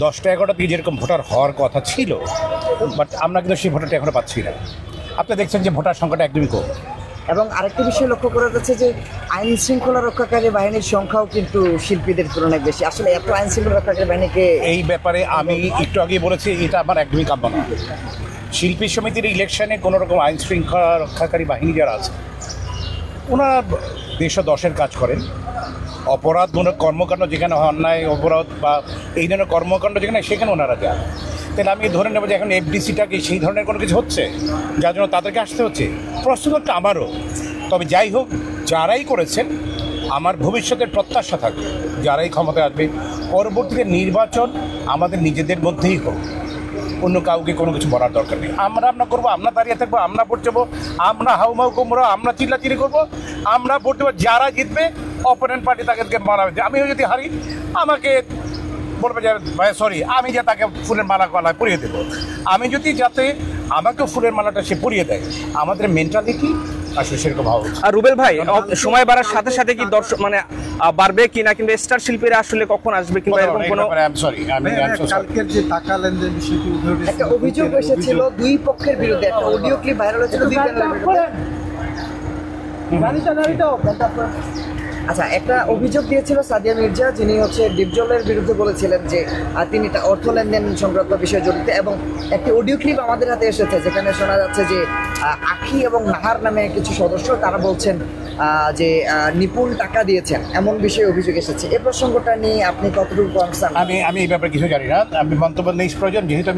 10টা 11টা দিয়ে যেরকম ভোটার হওয়ার কথা ছিল, বাট আমরা কিন্তু সেই ভোটারটা এখনো পাচ্ছি না। আপনি দেখছেন যে ভোটার সংখ্যাটা একদমই কম। এবং আরেকটি বিষয় লক্ষ্য করা যাচ্ছে যে আইন শৃঙ্খলা রক্ষাকারী বাহিনীর সংখ্যাও কিন্তু শিল্পীদের তুলনায় বেশি। আসলে এত আইন শৃঙ্খলা রক্ষাকারী বাহিনীকে এই ব্যাপারে আমি একটু আগে বলেছি, এটা আমার একদমই কাম্য না। শিল্পী সমিতির ইলেকশনে কোনো রকম আইন শৃঙ্খলা রক্ষাকারী বাহিনী যারা আছে, ওনারা 110-এর কাজ করেন। অপরাধমূলক কর্মকাণ্ড যেখানে অন্যায় অপরাধ বা এই ধরনের কর্মকাণ্ড যেখানে, সেখানে ওনারা যান। তাহলে আমি ধরে নেবো যে এখন এফডিসিটাকে সেই ধরনের কোনো কিছু হচ্ছে যার জন্য তাদেরকে আসতে হচ্ছে, প্রশ্ন একটা আমারও। তবে যাই হোক, যারাই করেছেন, আমার ভবিষ্যতের প্রত্যাশা থাকবে যারাই ক্ষমতায় আসবে, পরবর্তীতে নির্বাচন আমাদের নিজেদের মধ্যেই হোক, অন্য কাউকে কোনো কিছু বলার দরকার নেই। আমরা করবো, আমরা দাঁড়িয়ে থাকবো, আমরা ভোট দেবো, আমরা হাউমাউ কুমড়ো, আমরা চিল্লাচিল্লি করবো, আমরা ভোট দেবো। যারা জিতবে অপোনেন্ট পার্টি তাদেরকে মারা হয়েছে। আমিও যদি হারি, আমাকে বলবে যে ভাই সরি, আমি যে তাকে ফুলের মালা গলায় পরিয়ে দেবো। আমি যদি যাতে আমাকেও ফুলের মালাটা সে পরিয়ে দেয়, আমাদের মেন্টালিটি আসলে সেরকম ভালো। আর রুবেল ভাই, সময় বাড়ার সাথে সাথে কি দর্শক মানে বাড়বে কি না, কিন্তু স্টার শিল্পীরা আসলে কখন আসবে কিংবা এরকম কোনো কালকের যে টাকা লেনদেন বিষয়টি একটা অভিযোগ এসেছিল দুই পক্ষের বিরুদ্ধে, একটা অডিও ক্লিপ ভাইরাল হয়েছিল দুই চ্যানেলের বিরুদ্ধে। আচ্ছা, একটা অভিযোগ দিয়েছিল সাদিয়া মির্জা, যিনি হচ্ছে ডিপজলের বিরুদ্ধে বলেছিলেন যে তিনি অর্থ লেনদেন সংক্রান্ত বিষয়ে জড়িত, এবং একটি অডিও ক্লিপ আমাদের হাতে এসেছে যেখানে শোনা যাচ্ছে যে আখি এবং নাহার নামে কিছু সদস্য তারা বলছেন যে নিপুণ টাকা দিয়েছেন, এমন বিষয়ে অভিযোগ এসেছে। এই প্রসঙ্গটা নিয়ে আপনি কতটুকু কনসার্ন? আমি এই ব্যাপারে কিছু জানি না, আমি মন্তব্য নেই প্রয়োজন। যেহেতু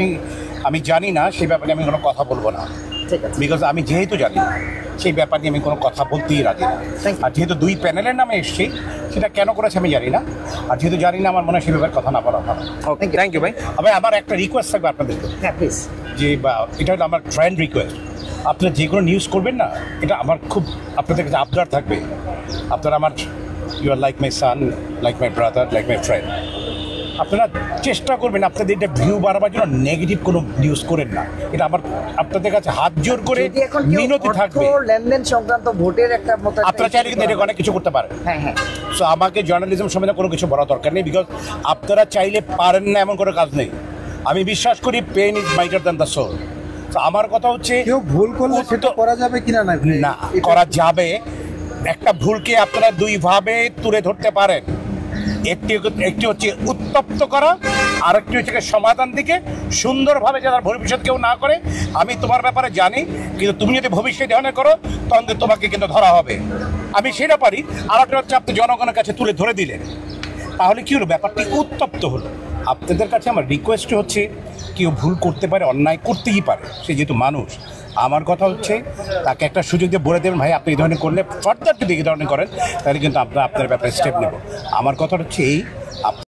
আমি জানি না, সেই ব্যাপারে আমি কোনো কথা বলবো না। ঠিক আছে, বিকজ আমি যেহেতু জানি না, সেই ব্যাপার নিয়ে আমি কোনো কথা বলতেই রাজি না। আর যেহেতু দুই প্যানেলের নামে এসছি, সেটা কেন করেছে আমি জানি না। আর যেহেতু জানি না, আমার মনে হয় সেই ব্যাপারে কথা না বলা ভালো। ওকে, থ্যাংক ইউ ভাই। আমার একটা রিকোয়েস্ট থাকবে আপনাদের, হ্যাঁ প্লিজ, যে এটা হলো আমার ফ্রেন্ড রিকোয়েস্ট, আপনারা যে কোনো নিউজ করবেন না, এটা আমার খুব আপনাদের কাছে আবদার থাকবে। আপনারা আমার, you are like my son, like my brother, like my friend. আপনারা চেষ্টা করবেন আপনাদের এটা ভিউ বাড়াবার জন্য নেগেটিভ কোনো নিউজ করেন না। এটা আমার আপনাদের কাছে হাত জোর করে মিনতি থাকবে। লেনদেন সংক্রান্ত ভোটের একটা মত, আপনারা চাইলে কিন্তু এটা অনেক কিছু করতে পারেন। হ্যাঁ হ্যাঁ, সো আমাকে জার্নালিজম সম্বন্ধে কোনো কিছু বলা দরকার নেই, বিকজ আপনারা চাইলে পারেন না এমন কোনো কাজ নেই। আমি বিশ্বাস করি pen is mightier than the soul. তো আমার কথা হচ্ছে, কেউ ভুল করলে সেটা করা যাবে কিনা না করা যাবে। একটা ভুলকে আপনারা দুইভাবে তুলে ধরতে পারেন। একটি হচ্ছে উত্তপ্ত করা, আর একটি হচ্ছে সমাধান দিকে সুন্দরভাবে যারা ভবিষ্যৎ কেউ না করে। আমি তোমার ব্যাপারে জানি, কিন্তু তুমি যদি ভবিষ্যৎ ধরনের করো, তখন তোমাকে কিন্তু ধরা হবে। আমি সেটা পারি। আর একটা হচ্ছে আপনি জনগণের কাছে তুলে ধরে দিলেন, তাহলে কি হলো, ব্যাপারটি উত্তপ্ত হলো। আপনাদের কাছে আমার রিকোয়েস্ট হচ্ছে, কেউ ভুল করতে পারে, অন্যায় করতেই পারে, সে যেহেতু মানুষ। আমার কথা হচ্ছে, তাকে একটা সুযোগ দিয়ে বলে দেবেন, ভাই আপনি এই ধরনের করলে, ফার্দার যদি এই ধরনের করেন, তাহলে কিন্তু আপনার ব্যাপারে স্টেপ নেব। আমার কথা হচ্ছে এই, আপনার